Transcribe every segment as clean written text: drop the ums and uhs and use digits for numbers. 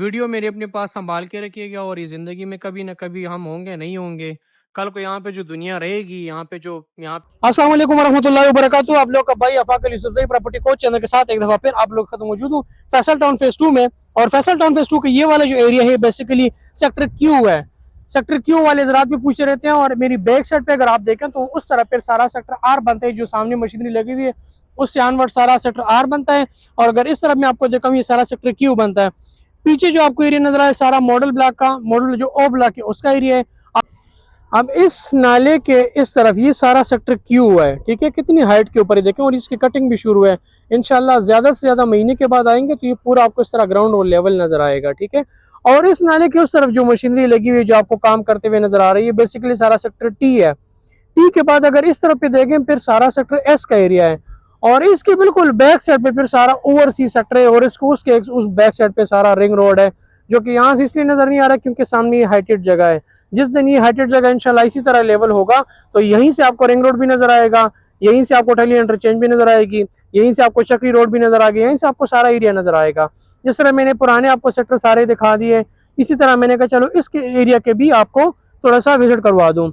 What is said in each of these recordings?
Video मेरे अपने पास संभाल के रखिएगा और ये ज़िंदगी में कभी न कभी हम होंगे, नहीं होंगे। कल को यहाँ पे जो दुनिया रहेगी, यहाँ पे जो यहाँ अस्सलाम वालेकुम वरहमतुल्लाहि वबरकातुहू। आप लोग का भाई Afaq Ali Yousafzai property coach channel के साथ एक दफ़ा फिर आप लोग के साथ मौजूद हूँ फैसल टाउन फेज़ 2 में। और फैसल टाउन फेज़ 2 का ये वाला जो एरिया है बेसिकली सेक्टर क्यू है। सेक्टर क्यू वाले ज़रात भी पूछते रहते हैं और मेरी बैक साइड पे अगर आप देखें तो उस तरफ फिर सारा सेक्टर आर बनता है, जो सामने मशीनरी लगी हुई है उससे आनवर्ड सारा सेक्टर आर बनता है। और अगर इस तरफ मैं आपको देखा ये सारा सेक्टर क्यू बनता है। पीछे जो आपको एरिया नजर आए सारा मॉडल ब्लॉक का, मॉडल जो ओ ब्लॉक है उसका एरिया है। अब इस नाले के इस तरफ ये सारा सेक्टर क्यू हुआ है, ठीक है, कितनी हाइट के ऊपर ही देखें और इसकी कटिंग भी शुरू है। इंशाल्लाह ज्यादा से ज्यादा महीने के बाद आएंगे तो ये पूरा आपको इस तरह ग्राउंड और लेवल नजर आएगा, ठीक है। और इस नाले के उस तरफ जो मशीनरी लगी हुई है जो आपको काम करते हुए नजर आ रही है बेसिकली सारा सेक्टर टी है। टी के बाद अगर इस तरफ पे देखें फिर सारा सेक्टर एस का एरिया है। और इसके बिल्कुल बैक साइड पे फिर सारा ओवरसी सेक्टर है और इसको उसके उस बैक साइड पे सारा रिंग रोड है, जो कि यहाँ से इसलिए नजर नहीं आ रहा क्योंकि सामने ये हाइटेड जगह है। जिस दिन ये हाइटेड जगह इंशाल्लाह इसी तरह लेवल होगा तो यहीं से आपको रिंग रोड भी नजर आएगा, यहीं से आपको टली इंटरचेंज भी नजर आएगी, यहीं से आपको चक्री रोड भी नजर आएगी, यहीं से आपको सारा एरिया नजर आएगा। जिस तरह मैंने पुराने आपको सेक्टर सारे दिखा दिए, इसी तरह मैंने कहा चलो इसके एरिया के भी आपको थोड़ा सा विजिट करवा दूं।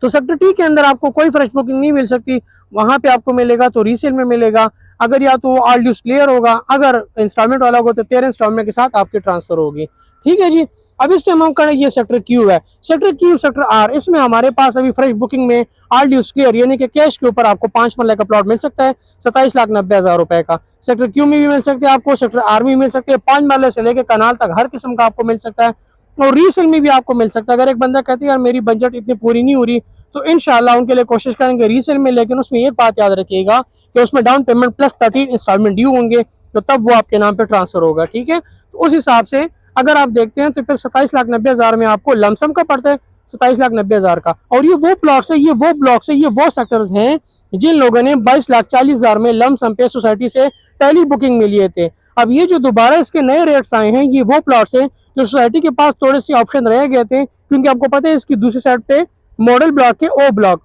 तो सेक्टर टी के अंदर आपको कोई फ्रेश बुकिंग नहीं मिल सकती, वहां पे आपको मिलेगा तो रीसेल में मिलेगा। अगर या तो ऑल ड्यूज क्लियर होगा, अगर इंस्टॉलमेंट वाला होगा तो 13 इंस्टॉलमेंट के साथ आपकी ट्रांसफर होगी, ठीक है जी। अब इस टाइम हम करें ये सेक्टर क्यू है, सेक्टर क्यू सेक्टर आर, इसमें हमारे पास अभी फ्रेश बुकिंग में ऑल ड्यूज क्लियर यानी कि कैश के ऊपर आपको 5 मरले का प्लॉट मिल सकता है 27,90,000 रुपए का। सेक्टर क्यू में भी मिल सकते हैं आपको, सेक्टर आर में भी मिल सकते हैं, 5 मरले से लेकर कनाल तक हर किस्म का आपको मिल सकता है और रीसेल में भी आपको मिल सकता है। अगर एक बंदा कहते हैं यार मेरी बजट इतनी पूरी नहीं हो रही तो इंशाल्लाह उनके लिए कोशिश करेंगे रीसेल में, लेकिन उसमें एक बात याद रखिएगा कि उसमें down payment plus 13 instalment due होंगे तो तब वो आपके नाम पे ट्रांसफर होगा, ठीक है। तो उस हिसाब से अगर आप देखते हैं तो फिर 27,90,000 में आपको लमसम का पड़ता है 27,90,000 का। और ये वो प्लॉट्स है, ये वो ब्लॉक्स है, ये वो सेक्टर्स हैं जिन लोगों ने 22,40,000 में लमसम पे सोसाइटी से पहली बुकिंग में लिए थे। अब ये जो दोबारा इसके नए रेट्स आए हैं ये वो प्लॉट्स हैं जो सोसाइटी के पास थोड़े से ऑप्शन रह गए थे, क्योंकि आपको पता है इसकी दूसरी साइड पे मॉडल ब्लॉक के ओ ब्लॉक,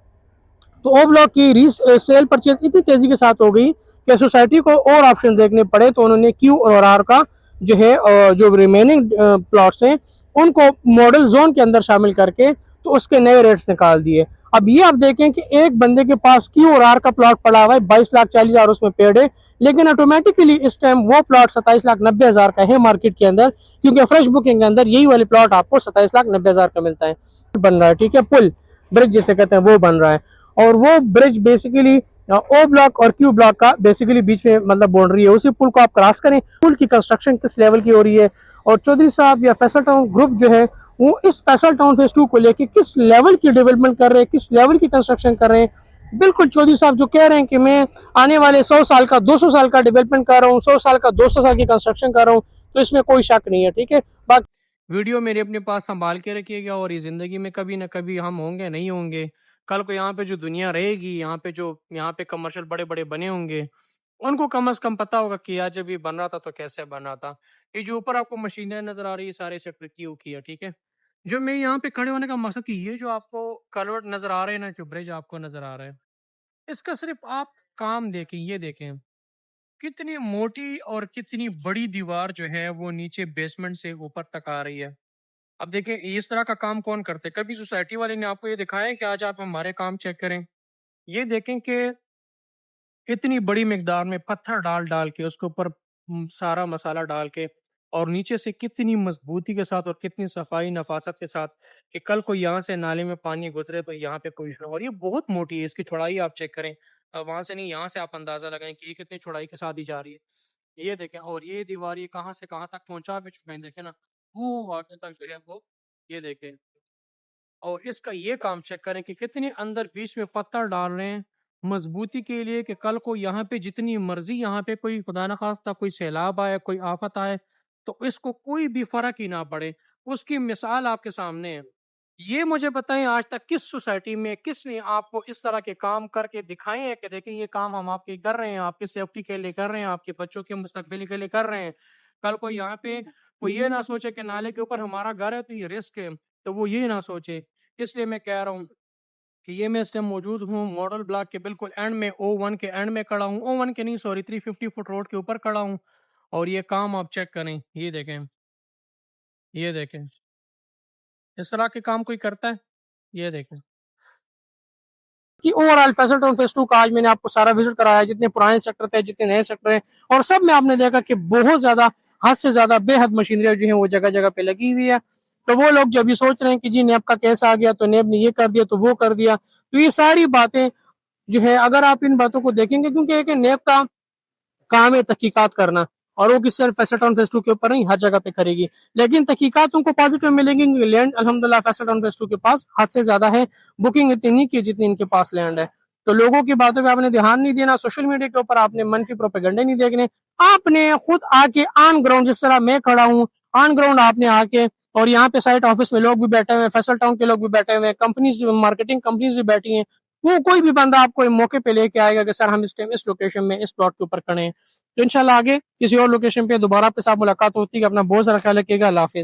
तो ओ ब्लॉक की सेल परचेज इतनी तेजी के साथ हो गई कि सोसाइटी को और ऑप्शन देखने पड़े, तो उन्होंने क्यू और आर का जो है जो रिमेनिंग प्लॉट्स हैं उनको मॉडल जोन के अंदर शामिल करके तो उसके नए रेट्स निकाल दिए। अब ये आप देखें कि एक बंदे के पास क्यू और आर का प्लॉट पड़ा हुआ है 22,40,000 उसमें पेड है, लेकिन ऑटोमेटिकली इस टाइम वो प्लॉट 27,90,000 का है मार्केट के अंदर, क्योंकि फ्रेश बुकिंग के अंदर यही वाले प्लॉट आपको 27,90,000 का मिलता है। बन रहा है, ठीक है, पुल ब्रिज जिसे कहते हैं वो बन रहा है। और वो ब्रिज बेसिकली ओ ब्लॉक और क्यू ब्लॉक का बेसिकली बीच में मतलब बाउंड्री है, उसी पुल को आप क्रॉस करें। पुल की कंस्ट्रक्शन किस लेवल की हो रही है और चौधरी साहब या फैसल टाउन ग्रुप जो है वो इस फैसल टाउन फेज 2 को लेके किस लेवल की डेवलपमेंट कर रहे हैं, किस लेवल की कंस्ट्रक्शन कर रहे हैं। बिल्कुल चौधरी साहब जो कह रहे हैं कि मैं आने वाले 100 साल का 200 साल का डेवलपमेंट कर रहा हूँ, 100 साल का 200 साल की कंस्ट्रक्शन कर रहा हूँ, तो इसमें कोई शक नहीं है, ठीक है। बाकी वीडियो मेरे अपने पास संभाल के रखिएगा और ये ज़िंदगी में कभी न कभी हम होंगे, नहीं होंगे। कल को यहाँ पे जो दुनिया रहेगी, यहाँ पे कमर्शियल बड़े-बड़े बने होंगे, उनको कम से कम पता होगा कि यार जब ये बन रहा था तो कैसे बन रहा था। ये जो ऊपर आपको मशीनें नज़र आ रही है सारे सेक्टर की की है, ठीक है। जो मैं यहाँ पे खड़े होने का मकसद कि ये जो आपको कलवर्ट नज़र आ रहे हैं ना, जो ब्रिज आपको नज़र आ रहा है, इसका सिर्फ़ आप काम देखें, ये देखें, कितनी मोटी और कितनी बड़ी दीवार जो है वो नीचे बेसमेंट से ऊपर तक आ रही है। अब देखें इस तरह का काम कौन करते हैं? कभी सोसाइटी वाले ने आपको ये दिखाया है कि आज आप हमारे काम चेक करें? ये देखें कि इतनी बड़ी मिकदार में पत्थर डाल-डाल के उसके ऊपर सारा मसाला डाल के और नीचे से कितनी मज़बूती के साथ और कितनी सफाई नफ़ासत के साथ कि कल को यहाँ से नाले में पानी गुज़रे तो यहाँ पे कोई और ये बहुत मोटी है, इसकी चौड़ाई आप चेक करें। वहाँ से नहीं, यहाँ से आप अंदाज़ा लगाएँ कि ये कितनी चौड़ाई के साथ ही जा रही है। ये देखें और ये दीवार ये कहाँ से कहाँ तक पहुँचा भी चुके हैं, देखें ना, वो आगे तक जो है वो ये देखें। और इसका ये काम चेक करें कि कितने अंदर बीच में पत्थर डाल रहे हैं मजबूती के लिए कि कल को यहाँ पे जितनी मर्जी यहाँ पे कोई खुदा न खास्ता कोई सैलाब आए, कोई आफत आए, तो इसको कोई भी फर्क ही ना पड़े। उसकी मिसाल आपके सामने है। ये मुझे बताएं आज तक किस सोसाइटी में किसने आपको इस तरह के काम करके दिखाए हैं कि देखें ये काम हम आपके कर रहे हैं, आपकी सेफ्टी के लिए कर रहे हैं, आपके बच्चों के मुस्तकबिल के लिए कर रहे हैं। कल को यहाँ पे कोई ये ना सोचे कि नाले के ऊपर हमारा घर है तो ये रिस्क है, तो वो ये ना सोचे। इसलिए मैं कह रहा हूँ कि ये मैं इस टाइम मौजूद हूँ मॉडल ब्लॉक के बिल्कुल एंड में, O1 के एंड में खड़ा हूँ, O1 के नहीं सॉरी 350 फुट रोड के ऊपर खड़ा हूँ। और ये काम आप चेक करें, ये देखें। ये देखें, इस तरह के काम कोई करता है? ये देखें कि ओवरऑल फैसल टाउन फेज 2 का आज मैंने आपको सारा विजिट कराया, जितने पुराने सेक्टर थे, जितने नए सेक्टर हैं, और सब में आपने देखा कि बहुत ज्यादा, हद से ज्यादा बेहद मशीनरी जो है वो जगह जगह पे लगी हुई है। तो वो लोग जब ये सोच रहे हैं कि जी नेब का केस आ गया तो नेब ने ये कर दिया तो वो कर दिया, तो ये सारी बातें जो है अगर आप इन बातों को देखेंगे, क्योंकि एक नेब का काम है तहकीकात करना, और वो किस सिर्फ फैसल टाउन फेज 2 के ऊपर नहीं, हर जगह पे करेगी, लेकिन तहकीकात उनको पॉजिटिव मिलेंगी। लैंड अल्हम्दुलिल्लाह फैसल टाउन फेज 2 के पास हद से ज्यादा है, बुकिंग इतनी नहीं की जितनी इनके पास लैंड है। तो लोगों की बातों पे आपने ध्यान नहीं देना, सोशल मीडिया के ऊपर आपने मनफी प्रोपेगेंडे नहीं देखने, आपने खुद आके ऑन ग्राउंड, जिस तरह मैं खड़ा हूँ ऑन ग्राउंड, आपने आके, और यहाँ पे साइट ऑफिस में लोग भी बैठे हुए हैं, फैसल टाउन के लोग भी बैठे हुए हैं, कंपनीज, मार्केटिंग कंपनीज भी बैठी हैं, वो कोई भी बंदा आपको मौके पे लेके आएगा कि सर हम इस टाइम इस लोकेशन में इस प्लॉट के ऊपर खड़े हैं। तो इंशाल्लाह आगे किसी और लोकेशन पे दोबारा आपके साथ मुलाकात होती है। अपना बहुत सारा ख्याल रखिएगा। अल्लाह हाफिज।